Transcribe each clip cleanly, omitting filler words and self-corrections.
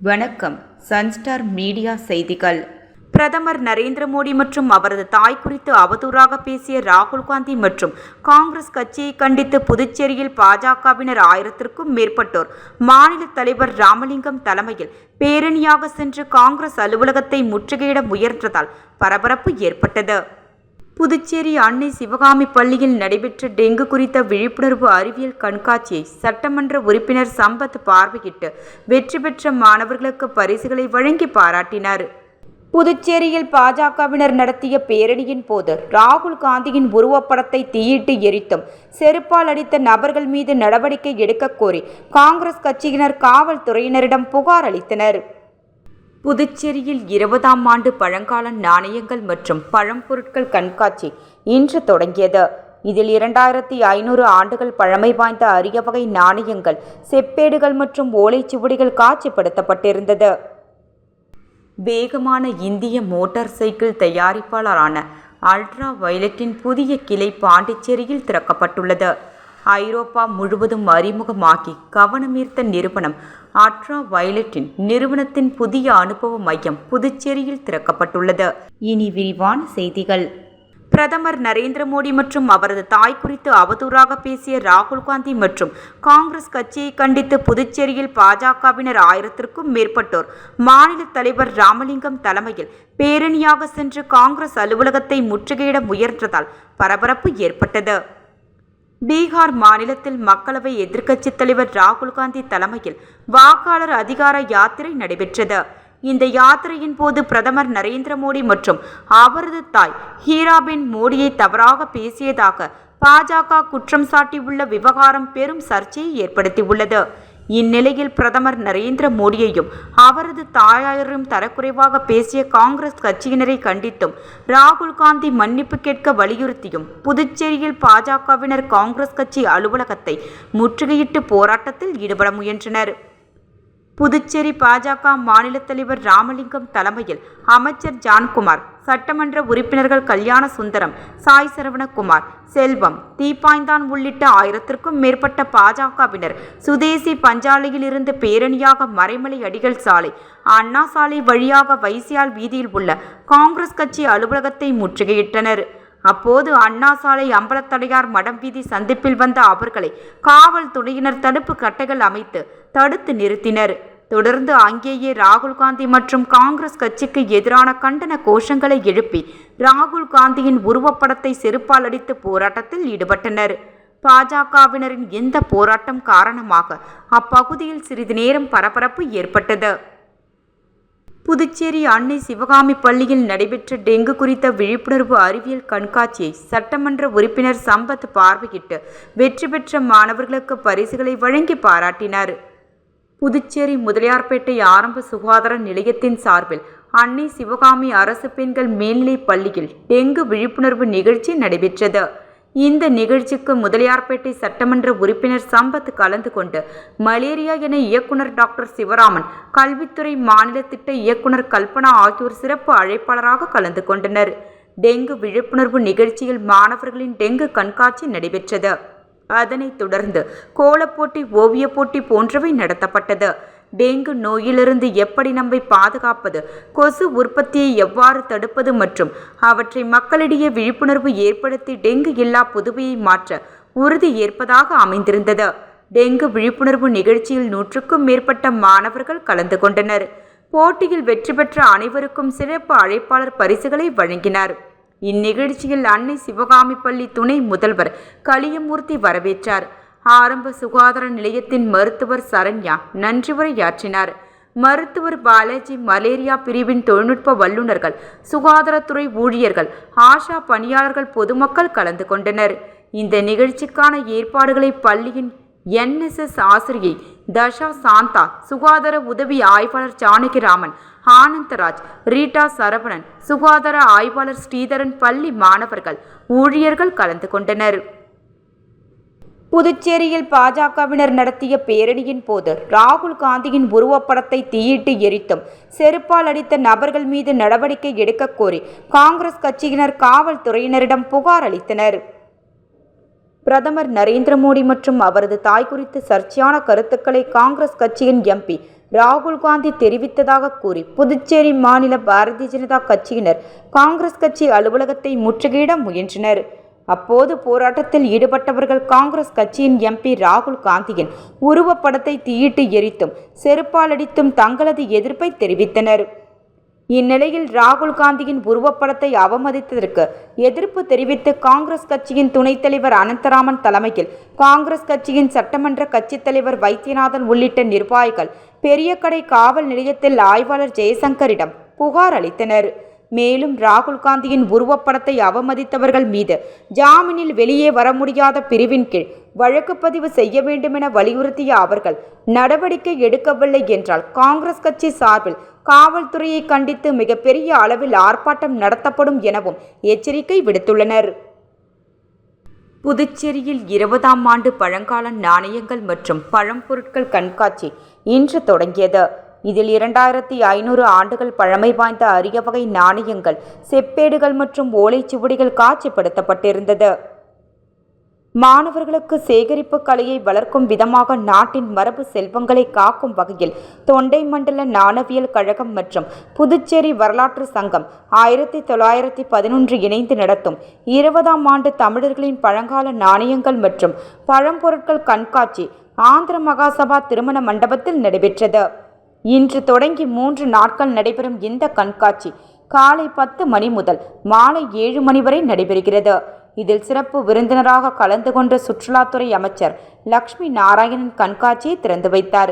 வணக்கம். Sunstar media செய்திகள். பிரதமர் நரேந்திர மோடி மற்றும் அவரது தாய் குறித்து அவதூறாக பேசிய ராகுல் காந்தி மற்றும் காங்கிரஸ் கட்சியை கண்டித்து புதுச்சேரியில் பாஜகவினர் 1000க்கும் மேற்பட்டோர் மாநில தலைவர் ராமலிங்கம் தலைமையில் பேரணியாக சென்று காங்கிரஸ் அலுவலகத்தை முற்றுகையிட முயன்றதால் பரபரப்பு ஏற்பட்டது. புதுச்சேரி அன்னை சிவகாமி பள்ளியில் நடைபெற்ற டெங்கு குறித்த விழிப்புணர்வு அறிவியல் கண்காட்சியை சட்டமன்ற உறுப்பினர் சம்பத் பார்வையிட்டு வெற்றி பெற்ற மாணவர்களுக்கு பரிசுகளை வழங்கி பாராட்டினார். புதுச்சேரியில் பாஜகவினர் நடத்திய பேரணியின் போது ராகுல் காந்தியின் உருவப்படத்தை தீயிட்டு எரித்தும் செருப்பால் அடித்த நபர்கள் மீது நடவடிக்கை எடுக்க கோரி காங்கிரஸ் கட்சியினர் காவல்துறையினரிடம் புகார் அளித்தனர். புதுச்சேரியில் 20ஆம் ஆண்டு பழங்கால நாணயங்கள் மற்றும் பழம்பொருட்கள் கண்காட்சி இன்று தொடங்கியது. இதில் 2500 ஆண்டுகள் பழமை வாய்ந்த அரிய வகை நாணயங்கள், செப்பேடுகள் மற்றும் ஓலைச்சுவடிகள் காட்சிப்படுத்தப்பட்டிருந்தது. வேகமான இந்திய மோட்டார் சைக்கிள் தயாரிப்பாளரான அல்ட்ரா வயலட்டின் புதிய கிளை பாண்டிச்சேரியில் திறக்கப்பட்டுள்ளது. ஐரோப்பா முழுவதும் அறிமுகமாகி கவனமீர்த்த நிறுவனம் அல்ட்ரா வயலட்டின் நிறுவனத்தின் புதிய அனுபவ மையம் புதுச்சேரியில் திறக்கப்பட்டுள்ளது. இனி விரிவான செய்திகள். பிரதமர் நரேந்திர மோடி மற்றும் அவரது தாய் குறித்து அவதூறாக பேசிய ராகுல் காந்தி மற்றும் காங்கிரஸ் கட்சியை கண்டித்து புதுச்சேரியில் பாஜகவினர் 1000க்கும் மேற்பட்டோர் மாநில தலைவர் ராமலிங்கம் தலைமையில் பேரணியாக சென்று காங்கிரஸ் அலுவலகத்தை முற்றுகையிட முயன்றதால் பரபரப்பு ஏற்பட்டது. பீகார் மாநிலத்தில் மக்களவை எதிர்க்கட்சித் தலைவர் ராகுல் காந்தி தலைமையில் வாக்காளர் அதிகார யாத்திரை நடைபெற்றது. இந்த யாத்திரையின் போது பிரதமர் நரேந்திர மோடி மற்றும் அவரது தாய் ஹீராபென் மோடியை தவறாக பேசியதாக பாஜக குற்றம் சாட்டியுள்ள விவகாரம் பெரும் சர்ச்சையை ஏற்படுத்தியுள்ளது. இந்நிலையில் பிரதமர் நரேந்திர மோடியையும் அவரது தாயாரையும் தரக்குறைவாக பேசிய காங்கிரஸ் கட்சியினரை கண்டித்தும் ராகுல் காந்தி மன்னிப்பு கேட்க வலியுறுத்தியும் புதுச்சேரியில் பாஜகவினர் காங்கிரஸ் கட்சி அலுவலகத்தை முற்றுகையிட்டு போராட்டத்தில் ஈடுபட முயன்றனர். புதுச்சேரி பாஜக மாநில தலைவர் ராமலிங்கம் தலைமையில் அமைச்சர் ஜான்குமார், சட்டமன்ற உறுப்பினர்கள் கல்யாண சுந்தரம், சாய் சரவணகுமார், செல்வம், தீப்பாய்ந்தான் உள்ளிட்ட 1000க்கும் மேற்பட்ட பாஜகவினர் சுதேசி பஞ்சாலையில் இருந்து பேரணியாக மறைமலை அடிகள் சாலை, அண்ணா சாலை வழியாக வைசியால் வீதியில் உள்ள காங்கிரஸ் கட்சி அலுவலகத்தை முற்றுகையிட்டனர். அப்போது அண்ணா சாலை அம்பலத்தடையார் மடம் வீதி சந்திப்பில் வந்த அவர்களை காவல்துறையினர் தடுப்பு கட்டைகள் அமைத்து தடுத்து நிறுத்தினர். தொடர்ந்து அங்கேயே ராகுல் காந்தி மற்றும் காங்கிரஸ் கட்சிக்கு எதிரான கண்டன கோஷங்களை எழுப்பி ராகுல் காந்தியின் உருவப்படத்தை செருப்பால் அடித்து போராட்டத்தில் ஈடுபட்டனர். பாஜகவினரின் இந்த போராட்டம் காரணமாக அப்பகுதியில் சிறிது நேரம் பரபரப்பு ஏற்பட்டது. புதுச்சேரி அன்னை சிவகாமி பள்ளியில் நடைபெற்ற டெங்கு குறித்த விழிப்புணர்வு அறிவியல் கண்காட்சியை சட்டமன்ற உறுப்பினர் சம்பத் பார்வையிட்டு வெற்றி பெற்ற மாணவர்களுக்கு பரிசுகளை வழங்கி பாராட்டினார். புதுச்சேரி முதலியார்பேட்டை ஆரம்ப சுகாதார நிலையத்தின் சார்பில் அன்னை சிவகாமி அரசு பெண்கள் மேல்நிலைப் பள்ளியில் டெங்கு விழிப்புணர்வு நிகழ்ச்சி நடைபெற்றது. இந்த நிகழ்ச்சிக்கு முதலியார்பேட்டை சட்டமன்ற உறுப்பினர் சம்பத் கலந்து கொண்டு மலேரியா என இயக்குனர் டாக்டர் சிவராமன், கல்வித்துறை மாநில திட்ட இயக்குனர் கல்பனா ஆகியோர் சிறப்பு அழைப்பாளராக கலந்து கொண்டனர். டெங்கு விழிப்புணர்வு நிகழ்ச்சியில் மாணவர்களின் டெங்கு கண்காட்சி நடைபெற்றது. அதனைத் தொடர்ந்து கோலப்போட்டி, ஓவிய போட்டி போன்றவை நடத்தப்பட்டது. டெங்கு நோயிலிருந்து எப்படி நம்மை பாதுகாப்பது, கொசு உற்பத்தியை எவ்வாறு தடுப்பது மற்றும் அவற்றை மக்களிடையே விழிப்புணர்வு ஏற்படுத்தி டெங்கு இல்லா புதுவையை மாற்ற உறுதி ஏற்பதாக அமைந்திருந்தது. டெங்கு விழிப்புணர்வு நிகழ்ச்சியில் 100க்கும் மேற்பட்ட மாணவர்கள் கலந்து கொண்டனர். போட்டியில் வெற்றி பெற்ற அனைவருக்கும் சிறப்பு அழைப்பாளர் பரிசுகளை வழங்கினார். இந்நிகழ்ச்சியில் அன்னை சிவகாமி பள்ளி துணை முதல்வர் கலியமூர்த்தி வரவேற்றார். ஆரம்ப சுகாதார நிலையத்தின் மருத்துவர் சரண்யா நன்றி உரையாற்றினார். மருத்துவர் பாலாஜி, மலேரியா பிரிவின் தொழில்நுட்ப வல்லுநர்கள், சுகாதாரத்துறை ஊழியர்கள், ஆஷா பணியாளர்கள், பொதுமக்கள் கலந்து கொண்டனர். இந்த நிகழ்ச்சிக்கான ஏற்பாடுகளை பள்ளியின் NSS ஆசிரியை தஷா சாந்தா, சுகாதார உதவி ஆய்வாளர் ஜானகிராமன், ஆனந்தராஜ், ரீட்டா சரவணன், சுகாதார ஆய்வாளர் ஸ்ரீதரன், பள்ளி மாணவர்கள், ஊழியர்கள் கலந்து கொண்டனர். புதுச்சேரியில் பாஜகவினர் நடத்திய பேரணியின் போது ராகுல் காந்தியின் உருவப்படத்தை தீயிட்டு எரித்தும் செருப்பால் அடித்த நபர்கள் மீது நடவடிக்கை எடுக்க கோரி காங்கிரஸ் கட்சியினர் காவல்துறையினரிடம் புகார் அளித்தனர். பிரதமர் நரேந்திர மோடி மற்றும் அவரது தாய் குறித்து சர்ச்சையான கருத்துக்களை காங்கிரஸ் கட்சியின் MP ராகுல் காந்தி தெரிவித்ததாக கூறி புதுச்சேரி மாநில பாரதிய ஜனதா கட்சியினர் காங்கிரஸ் கட்சி அலுவலகத்தை முற்றுகையிட முயன்றனர். அப்போது போராட்டத்தில் ஈடுபட்டவர்கள் காங்கிரஸ் கட்சியின் எம்பி ராகுல் காந்தியின் உருவப்படத்தை தீயிட்டு எரித்தும் செருப்பால் அடித்தும் தங்களது எதிர்ப்பை தெரிவித்தனர். இந்நிலையில் ராகுல் காந்தியின் உருவப்படத்தை அவமதித்ததற்கு எதிர்ப்பு தெரிவித்து காங்கிரஸ் கட்சியின் துணைத் தலைவர் அனந்தராமன் தலைமையில் காங்கிரஸ் கட்சியின் சட்டமன்ற கட்சித் தலைவர் வைத்தியநாதன் உள்ளிட்ட நிர்வாகிகள் பெரியகடை காவல் நிலையத்தில் ஆய்வாளர் ஜெயசங்கரிடம் புகார் அளித்தனர். மேலும் ராகுல் காந்தியின் உருவப்படத்தை அவமதித்தவர்கள் மீது ஜாமீனில் வெளியே வர முடியாத பிரிவின் கீழ் வழக்கு பதிவு செய்ய வேண்டுமென வலியுறுத்திய அவர்கள் நடவடிக்கை எடுக்கவில்லை என்றால் காங்கிரஸ் கட்சி சார்பில் காவல்துறையை கண்டித்து மிகப்பெரிய அளவில் ஆர்ப்பாட்டம் நடத்தப்படும் எனவும் எச்சரிக்கை விடுத்துள்ளனர். புதுச்சேரியில் 20ஆம் ஆண்டு பழங்கால நாணயங்கள் மற்றும் பழம்பொருட்கள் கண்காட்சி இன்று தொடங்கியது. இதில் 2500 ஆண்டுகள் பழமை வாய்ந்த அரிய வகை நாணயங்கள், செப்பேடுகள் மற்றும் ஓலைச்சுவடிகள் காட்சிப்படுத்தப்பட்டிருந்தது. மாணவர்களுக்கு சேகரிப்பு கலையை வளர்க்கும் விதமாக நாட்டின் மரபு செல்வங்களை காக்கும் வகையில் தொண்டை மண்டல நாணயவியல் கழகம் மற்றும் புதுச்சேரி வரலாற்று சங்கம் 1911 இணைந்து நடத்தும் 20ஆம் ஆண்டு தமிழர்களின் பழங்கால நாணயங்கள் மற்றும் பழம்பொருட்கள் கண்காட்சி ஆந்திர மகாசபா திருமண மண்டபத்தில் நடைபெற்றது. இன்று தொடங்கி 3 நாட்கள் நடைபெறும் இந்த கண்காட்சி காலை 10 மணி முதல் மாலை 7 மணி வரை நடைபெறுகிறது. இதில் சிறப்பு விருந்தினராக கலந்து கொண்ட சுற்றுலாத்துறை அமைச்சர் லட்சுமி நாராயணன் கண்காட்சியை திறந்து வைத்தார்.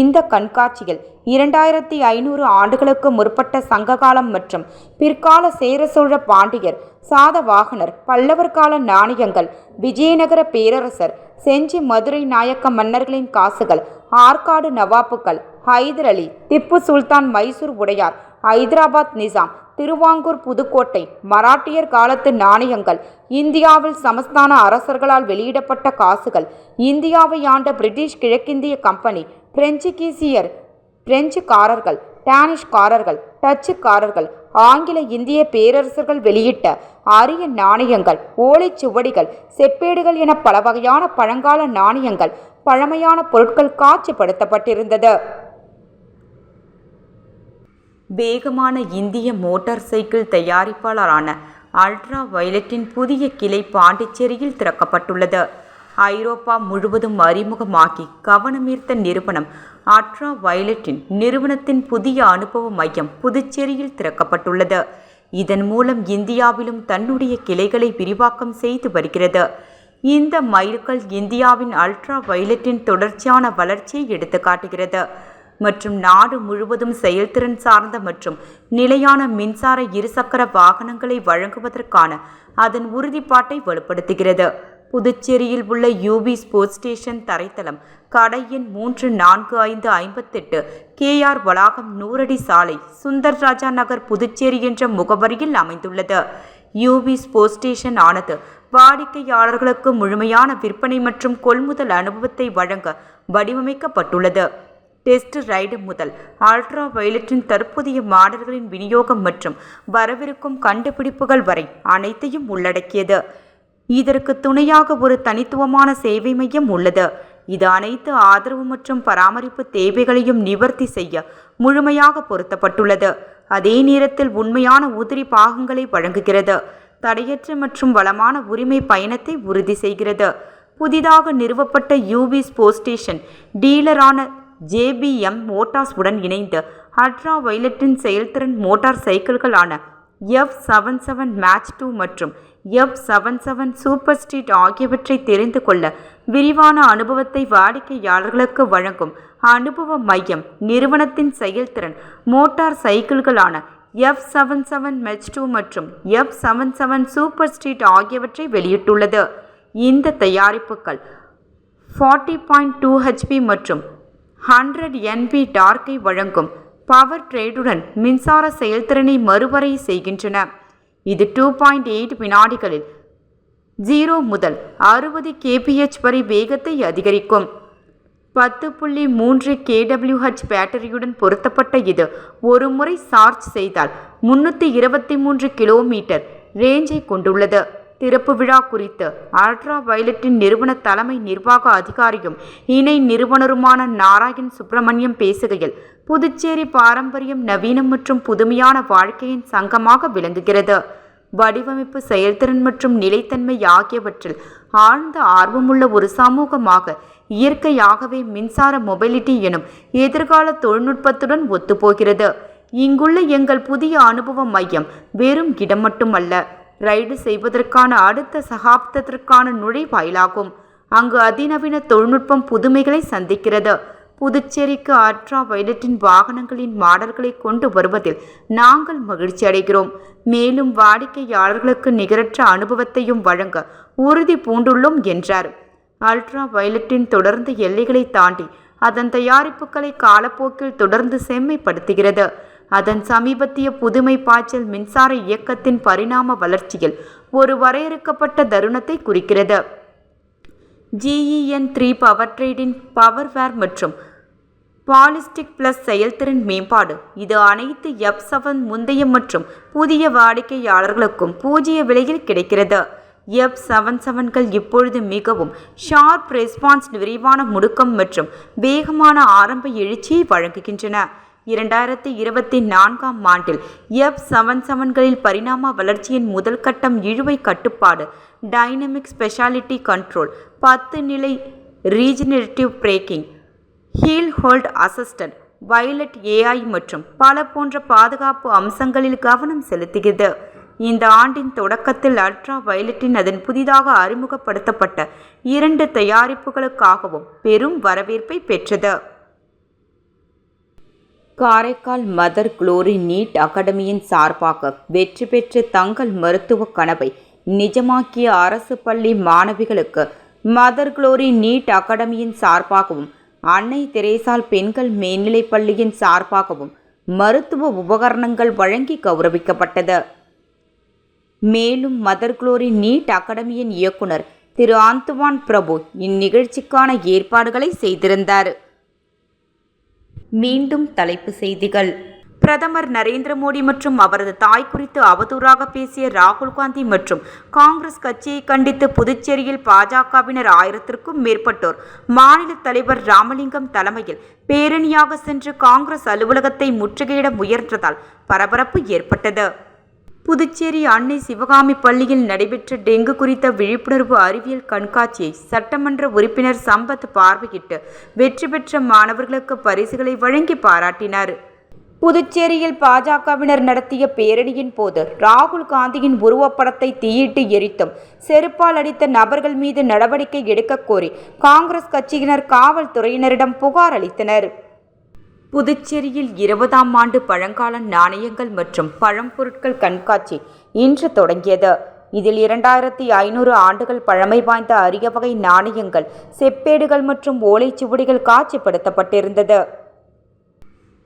இந்த கண்காட்சியில் 2500 ஆண்டுகளுக்கு முற்பட்ட சங்ககாலம் மற்றும் பிற்கால சேர சோழ பாண்டியர், சாதவாகனர், பல்லவர் கால நாணயங்கள், விஜயநகர பேரரசர், செஞ்சி மதுரை நாயக்க மன்னர்களின் காசுகள், ஆற்காடு நவாப்புகள், ஹைதர் அலி, திப்பு சுல்தான், மைசூர் உடையார், ஐதராபாத் நிசாம், திருவாங்கூர் புதுக்கோட்டை, மராட்டியர் காலத்து நாணயங்கள், இந்தியாவில் சமஸ்தான அரசர்களால் வெளியிடப்பட்ட காசுகள், இந்தியாவை ஆண்ட பிரிட்டிஷ் கிழக்கிந்திய கம்பெனி, பிரெஞ்சுகீசியர், பிரெஞ்சுக்காரர்கள், டானிஷ்காரர்கள், டச்சுக்காரர்கள், ஆங்கில இந்திய பேரரசர்கள் வெளியிட்ட அரிய நாணயங்கள், ஓலைச்சுவடிகள், செப்பேடுகள் என பல வகையான பழங்கால நாணயங்கள், பழமையான பொருட்கள் காட்சிப்படுத்தப்பட்டிருந்தது. வேகமான இந்திய மோட்டார் சைக்கிள் தயாரிப்பாளரான அல்ட்ரா வயலட்டின் புதிய கிளை பாண்டிச்சேரியில் திறக்கப்பட்டுள்ளது. ஐரோப்பா முழுவதும் அறிமுகமாகி கவனமீர்த்த நிறுவனம் அல்ட்ரா வயலட்டின் நிறுவனத்தின் புதிய அனுபவ மையம் புதுச்சேரியில் திறக்கப்பட்டுள்ளது. இதன் மூலம் இந்தியாவிலும் தன்னுடைய கிளைகளை விரிவாக்கம் செய்து வருகிறது. இந்த மைல்கல் இந்தியாவின் அல்ட்ரா வயலட்டின் தொடர்ச்சியான வளர்ச்சியை எடுத்துக்காட்டுகிறது மற்றும் நாடு முழுவதும் செயல்திறன் சார்ந்த மற்றும் நிலையான மின்சார இருசக்கர வாகனங்களை வழங்குவதற்கான அதன் உறுதிப்பாட்டை வலுப்படுத்துகிறது. புதுச்சேரியில் உள்ள யூபி ஸ்போர்ட்ஸ் ஸ்டேஷன் தரைத்தளம் கடை எண் 34558 KR வளாகம் 100 அடி சாலை, சுந்தர்ராஜா நகர், புதுச்சேரி என்ற முகவரியில் அமைந்துள்ளது. யூபி ஸ்போர்ட்ஸ் ஸ்டேஷன் ஆனது வாடிக்கையாளர்களுக்கு முழுமையான விற்பனை மற்றும் கொள்முதல் அனுபவத்தை வழங்க வடிவமைக்கப்பட்டுள்ளது. டெஸ்ட் ரைடு முதல் அல்ட்ரா வயலட்டின் தற்போதைய மாடல்களின் விநியோகம் மற்றும் வரவிருக்கும் கண்டுபிடிப்புகள் வரை அனைத்தையும் உள்ளடக்கியது. இதற்கு துணையாக ஒரு தனித்துவமான சேவை மையம் உள்ளது. இது அனைத்து ஆதரவு மற்றும் பராமரிப்பு தேவைகளையும் நிவர்த்தி செய்ய முழுமையாக பொருத்தப்பட்டுள்ளது. அதே நேரத்தில் உண்மையான உதிரி பாகங்களை வழங்குகிறது. தடையற்ற மற்றும் வளமான உரிமை பயணத்தை உறுதி செய்கிறது. புதிதாக நிறுவப்பட்ட யூபி ஸ்போர்ட்ஸ் ஸ்டேஷன் டீலரான JBM மோட்டார்ஸ் உடன் இணைந்து அல்ட்ரா வயலட்டின் செயல்திறன் மோட்டார் சைக்கிள்களான F77 மேட்ச் 2 மற்றும் F77 சூப்பர் ஸ்ட்ரீட் ஆகியவற்றை தெரிந்து கொள்ள விரிவான அனுபவத்தை வாடிக்கையாளர்களுக்கு வழங்கும் அனுபவ மையம் நிறுவனத்தின் செயல்திறன் மோட்டார் சைக்கிள்களான F77 மேட்ச் 2 மற்றும் F77 சூப்பர் ஸ்ட்ரீட் ஆகியவற்றை வெளியிட்டுள்ளது. இந்த தயாரிப்புகள் 40.2 HP மற்றும் 100 NP டார்க்கை வழங்கும் பவர் ட்ரேடுடன் மின்சார செயல்திறனை மறுவரை செய்கின்றன. இது 2.8 வினாடிகளில் 0 முதல் 60 kph வரை வேகத்தை அதிகரிக்கும். 10.3 kWh பேட்டரியுடன் பொருத்தப்பட்ட இது ஒரு முறை சார்ஜ் செய்தால் 323 கிலோமீட்டர் ரேஞ்சை கொண்டுள்ளது. திறப்பு விழா குறித்து அல்ட்ரா வயலட்டின் நிறுவன தலைமை நிர்வாக அதிகாரியும் இணை நிறுவனருமான நாராயண் சுப்பிரமணியம் பேசுகையில், புதுச்சேரி பாரம்பரியம், நவீனம் மற்றும் புதுமையான வாழ்க்கையின் சங்கமாக விளங்குகிறது. வடிவமைப்பு, செயல்திறன் மற்றும் நிலைத்தன்மை ஆகியவற்றில் ஆழ்ந்த ஆர்வமுள்ள ஒரு சமூகமாக இயற்கையாகவே மின்சார மொபிலிட்டி எனும் எதிர்கால தொழில்நுட்பத்துடன் ஒத்துப்போகிறது. இங்குள்ள எங்கள் புதிய அனுபவ மையம் வெறும் இடம் மட்டுமல்ல, ரைடு செய்வதற்கான அடுத்த சகாப்தத்திற்கான நுழைவாயிலாகும். அங்கு அதிநவீன தொழில்நுட்பம் புதுமைகளை சந்திக்கிறது. புதுச்சேரிக்கு அல்ட்ரா வயலட்டின் வாகனங்களின் மாடல்களை கொண்டு வருவதில் நாங்கள் மகிழ்ச்சி அடைகிறோம். மேலும் வாடிக்கையாளர்களுக்கு நிகரற்ற அனுபவத்தையும் வழங்க உறுதி பூண்டுள்ளோம் என்றார். அல்ட்ரா வயலட்டின் தொடர்ந்து எல்லைகளை தாண்டி அதன் தயாரிப்புகளை காலப்போக்கில் தொடர்ந்து செம்மைப்படுத்துகிறது. அதன் சமீபத்திய புதுமை பாய்ச்சல் மின்சார இயக்கத்தின் பரிணாம வளர்ச்சியில் ஒரு வரையறுக்கப்பட்ட தருணத்தை குறிக்கிறது. GEN3 பவர்ட்ரெயினின் பவர்வேர் மற்றும் பாலிஸ்டிக் பிளஸ் செயல்திறன் மேம்பாடு. இது அனைத்து F7 முந்தைய மற்றும் புதிய வாடிக்கையாளர்களுக்கும் பூஜ்ஜிய விலையில் கிடைக்கிறது. F77கள் இப்பொழுது மிகவும் ஷார்ப் ரெஸ்பான்ஸ், விரைவான முடுக்கம் மற்றும் வேகமான ஆரம்ப எழுச்சியை வழங்குகின்றன. 2024ஆம் ஆண்டில் F77களில் பரிணாம வளர்ச்சியின் முதல் கட்டம் இழுவை கட்டுப்பாடு, டைனமிக் ஸ்பெஷாலிட்டி கண்ட்ரோல், 10 நிலை regenerative braking, hill hold assistant, violet AI மற்றும் பல போன்ற பாதுகாப்பு அம்சங்களில் கவனம் செலுத்துகிறது. இந்த ஆண்டின் தொடக்கத்தில் அல்ட்ரா வயலட்டின் அதன் புதிதாக அறிமுகப்படுத்தப்பட்ட 2 தயாரிப்புகளுக்காகவும் பெரும் வரவேற்பை பெற்றது. காரைக்கால் மதர் குளோரி நீட் அகாடமியின் சார்பாக வெற்றி பெற்று தங்கள் மருத்துவ கனவை நிஜமாக்கிய அரசு பள்ளி மாணவிகளுக்கு மதர் குளோரி நீட் அகாடமியின் சார்பாகவும் அன்னை தெரேசாள் பெண்கள் மேல்நிலைப் பள்ளியின் சார்பாகவும் மருத்துவ உபகரணங்கள் வழங்கி கௌரவிக்கப்பட்டது. மேலும் மதர் குளோரி நீட் அகாடமியின் இயக்குனர் திரு ஆந்துவான் பிரபு இந்நிகழ்ச்சிக்கான ஏற்பாடுகளை செய்திருந்தார். மீண்டும் தலைப்புச் செய்திகள். பிரதமர் நரேந்திர மோடி மற்றும் அவரது தாய் குறித்து அவதூறாக பேசிய ராகுல் காந்தி மற்றும் காங்கிரஸ் கட்சியை கண்டித்து புதுச்சேரியில் பாஜகவினர் 1000க்கும் மேற்பட்டோர் மாநில தலைவர் ராமலிங்கம் தலைமையில் பேரணியாக சென்று காங்கிரஸ் அலுவலகத்தை முற்றுகையிட முயன்றதால் பரபரப்பு ஏற்பட்டது. புதுச்சேரி அன்னை சிவகாமி பள்ளியில் நடைபெற்ற டெங்கு குறித்த விழிப்புணர்வு அறிவியல் கண்காட்சியை சட்டமன்ற உறுப்பினர் சம்பத் பார்வையிட்டு வெற்றி பெற்ற மாணவர்களுக்கு பரிசுகளை வழங்கி பாராட்டினார். புதுச்சேரியில் பாஜகவினர் நடத்திய பேரணியின் போது ராகுல் காந்தியின் உருவப்படத்தை தீயிட்டு எரித்தும் செருப்பால் அடித்த நபர்கள் மீது நடவடிக்கை எடுக்க கோரி காங்கிரஸ் கட்சியினர் காவல்துறையினரிடம் புகார் அளித்தனர். புதுச்சேரியில் 20ஆம் ஆண்டு பழங்கால நாணயங்கள் மற்றும் பழம்பொருட்கள் கண்காட்சி இன்று தொடங்கியது. இதில் 2500 ஆண்டுகள் பழமை வாய்ந்த அரிய வகை நாணயங்கள், செப்பேடுகள் மற்றும் ஓலைச்சுவடிகள் காட்சிப்படுத்தப்பட்டிருந்தது.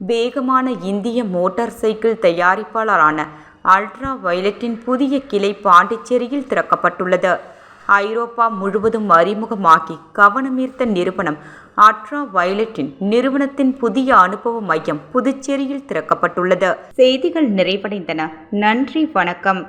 வேகமான இந்திய மோட்டார் சைக்கிள் தயாரிப்பாளரான அல்ட்ரா வயலட்டின் புதிய கிளை பாண்டிச்சேரியில் திறக்கப்பட்டுள்ளது. ஐரோப்பா முழுவதும் அறிமுகமாகி கவனமீர்த்த நிறுவனம் அல்ட்ரா வயலட்டின் நிறுவனத்தின் புதிய அனுபவ மையம் புதுச்சேரியில் திறக்கப்பட்டுள்ளது. செய்திகள் நிறைவடைந்தன. நன்றி, வணக்கம்.